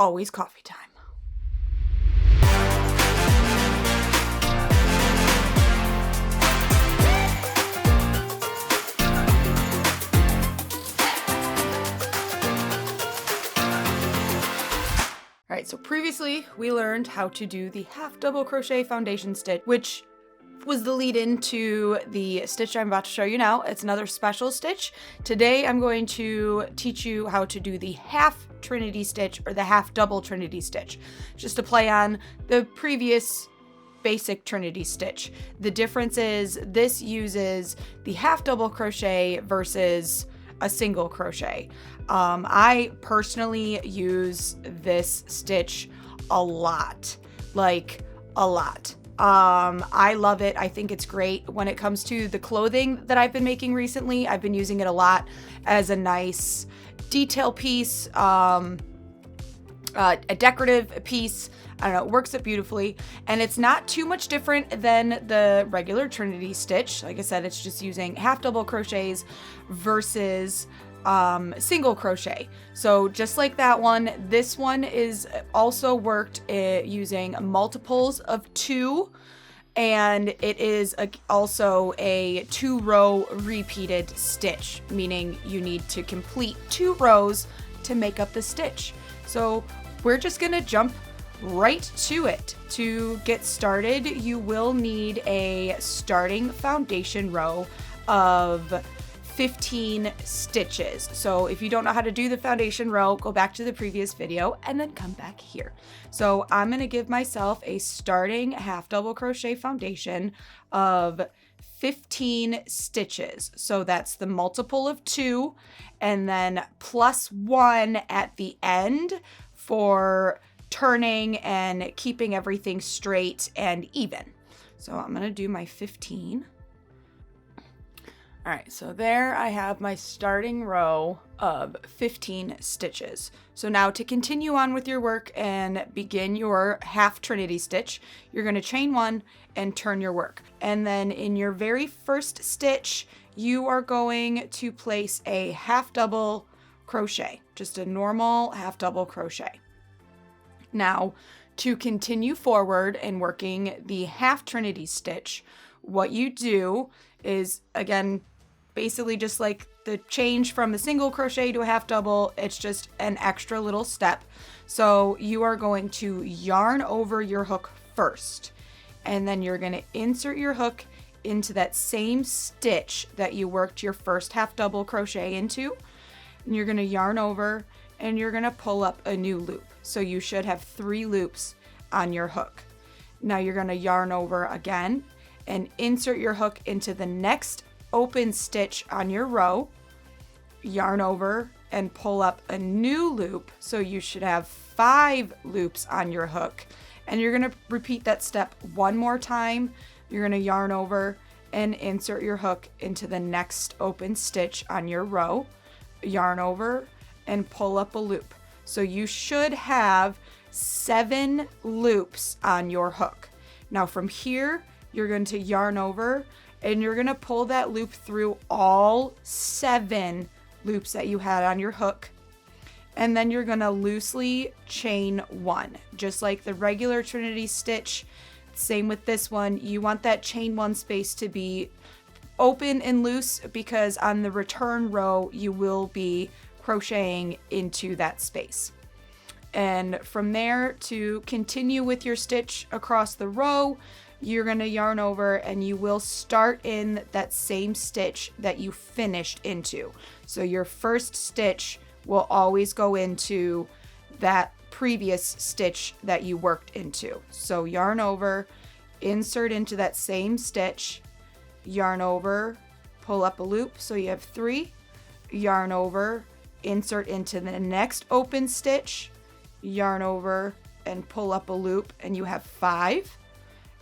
always coffee time. All right, so previously we learned how to do the half double crochet foundation stitch, which was the lead into the stitch I'm about to show you now. It's another special stitch. Today I'm going to teach you how to do the half Trinity stitch or the half double Trinity stitch, just to play on the previous basic Trinity stitch. The difference is this uses the half double crochet versus a single crochet. I personally use this stitch a lot, like a lot. I love it. I think it's great. When it comes to the clothing that I've been making recently, I've been using it a lot as a nice detail piece, a decorative piece. I don't know, it works it beautifully. And it's not too much different than the regular Trinity stitch. Like I said, it's just using half double crochets versus single crochet. So just like that one, this one is also worked using multiples of 2, and it is also a 2-row repeated stitch, meaning you need to complete 2 rows to make up the stitch. So we're just gonna jump right to it. To get started, you will need a starting foundation row of 15 stitches. So if you don't know how to do the foundation row, go back to the previous video and then come back here. So I'm going to give myself a starting half double crochet foundation of 15 stitches. So that's the multiple of 2 and then plus 1 at the end for turning and keeping everything straight and even. So I'm going to do my 15. All right, so there I have my starting row of 15 stitches. So now to continue on with your work and begin your half Trinity stitch, you're going to chain 1 and turn your work. And then in your very first stitch, you are going to place a half double crochet, just a normal half double crochet. Now, to continue forward and working the half Trinity stitch, what you do is, again, basically just like the change from a single crochet to a half double, it's just an extra little step. So you are going to yarn over your hook first, and then you're going to insert your hook into that same stitch that you worked your first half double crochet into, and you're going to yarn over and you're going to pull up a new loop. So you should have 3 loops on your hook. Now you're going to yarn over again and insert your hook into the next open stitch on your row, yarn over and pull up a new loop. So you should have 5 loops on your hook, and you're going to repeat that step one more time. You're going to yarn over and insert your hook into the next open stitch on your row, yarn over and pull up a loop. So you should have 7 loops on your hook. Now from here, you're going to yarn over and you're going to pull that loop through all 7 loops that you had on your hook. And then you're going to loosely chain 1, just like the regular Trinity stitch. Same with this one. You want that chain 1 space to be open and loose, because on the return row, you will be crocheting into that space. And from there, to continue with your stitch across the row, you're going to yarn over and you will start in that same stitch that you finished into. So your first stitch will always go into that previous stitch that you worked into. So yarn over, insert into that same stitch, yarn over, pull up a loop, so you have 3, yarn over, insert into the next open stitch, yarn over and pull up a loop, and you have 5.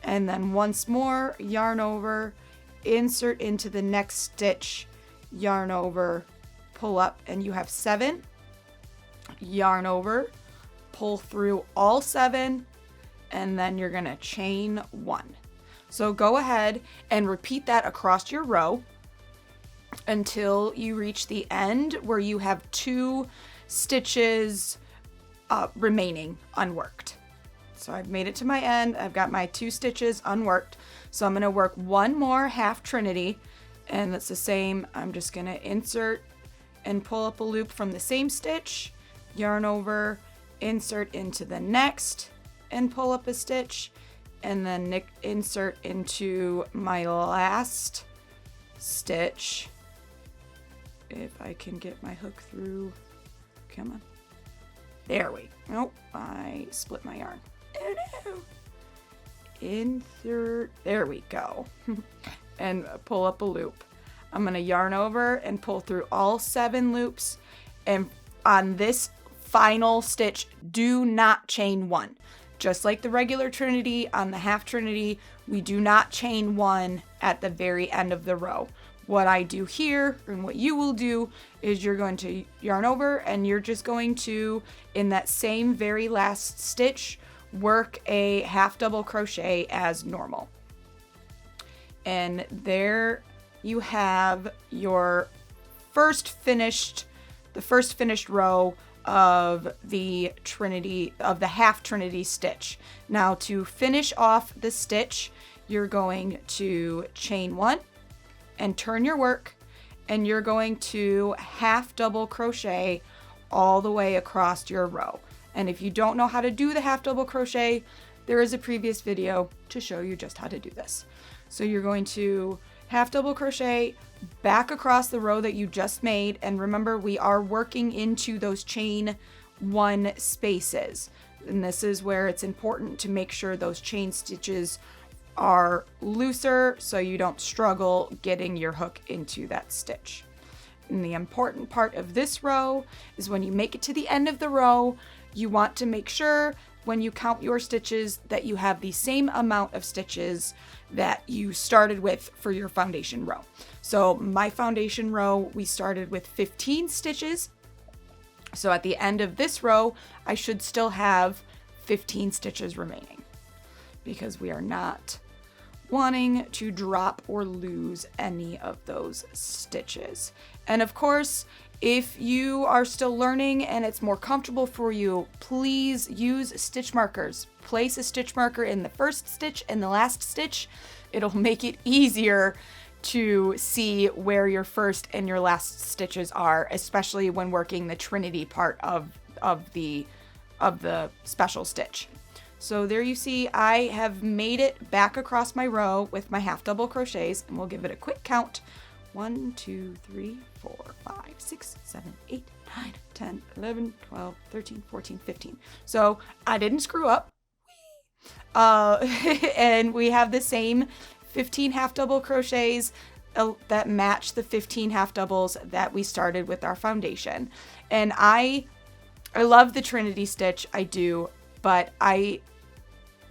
And then once more, yarn over, insert into the next stitch, yarn over, pull up, and you have 7. Yarn over, pull through all 7, and then you're going to chain 1. So go ahead and repeat that across your row until you reach the end where you have 2 stitches remaining unworked. So I've made it to my end. I've got my 2 stitches unworked. So I'm going to work one more half trinity, and it's the same. I'm just going to insert and pull up a loop from the same stitch, yarn over, insert into the next, and pull up a stitch, and then insert into my last stitch. If I can get my hook through, come on. There we go. Nope, I split my yarn. Oh no. Insert, there we go. And pull up a loop. I'm gonna yarn over and pull through all 7 loops. And on this final stitch, do not chain 1. Just like the regular trinity, on the half trinity, we do not chain 1 at the very end of the row. What I do here, and what you will do, is you're going to yarn over and you're just going to, in that same very last stitch, work a half double crochet as normal. And there you have your first finished row of the trinity, of the half trinity stitch. Now to finish off the stitch, you're going to chain 1 and turn your work, and you're going to half double crochet all the way across your row. And if you don't know how to do the half double crochet, there is a previous video to show you just how to do this. So you're going to half double crochet back across the row that you just made, and remember, we are working into those chain 1 spaces, and this is where it's important to make sure those chain stitches are looser so you don't struggle getting your hook into that stitch. And the important part of this row is when you make it to the end of the row, you want to make sure when you count your stitches that you have the same amount of stitches that you started with for your foundation row. So my foundation row, we started with 15 stitches. So at the end of this row, I should still have 15 stitches remaining, because we are not wanting to drop or lose any of those stitches. And of course, if you are still learning and it's more comfortable for you, please use stitch markers. Place a stitch marker in the first stitch and the last stitch. It'll make it easier to see where your first and your last stitches are, especially when working the trinity part of the special stitch. So there you see, I have made it back across my row with my half double crochets, and we'll give it a quick count. 1, 2, 3, 4, 5, 6, 7, 8, 9, 10, 11, 12, 13, 14, 15. So I didn't screw up. And we have the same 15 half double crochets that match the 15 half doubles that we started with our foundation. And I love the Trinity stitch, I do, but I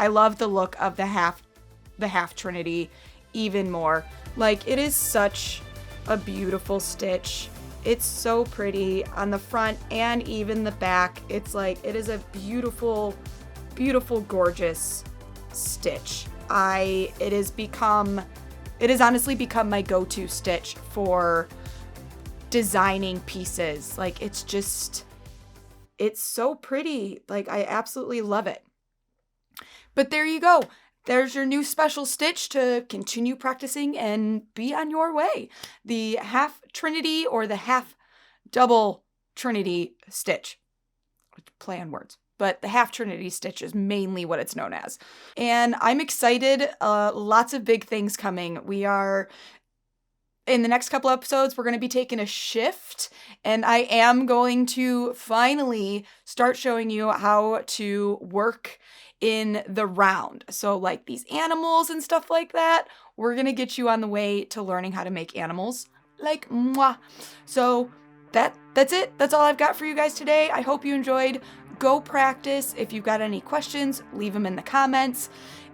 love the look of the half Trinity even more. Like, it is such a beautiful stitch. It's so pretty on the front and even the back. It's like, it is a beautiful, beautiful, gorgeous stitch. It has honestly become my go-to stitch for designing pieces. Like, it's so pretty. Like, I absolutely love it. But there you go. There's your new special stitch to continue practicing and be on your way. The half trinity or the half double trinity stitch. Play on words. But the half trinity stitch is mainly what it's known as. And I'm excited. Lots of big things coming. We are, in the next couple episodes, we're going to be taking a shift, and I am going to finally start showing you how to work in the round. So like these animals and stuff like that, we're going to get you on the way to learning how to make animals like moi. So that's it. That's all I've got for you guys today. I hope you enjoyed. Go practice. If you've got any questions, leave them in the comments.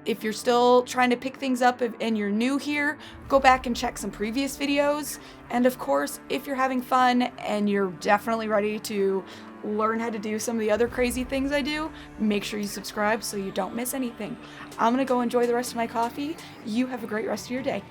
If you're still trying to pick things up and you're new here, go back and check some previous videos. And of course, if you're having fun and you're definitely ready to learn how to do some of the other crazy things I do, make sure you subscribe so you don't miss anything. I'm gonna go enjoy the rest of my coffee. You have a great rest of your day.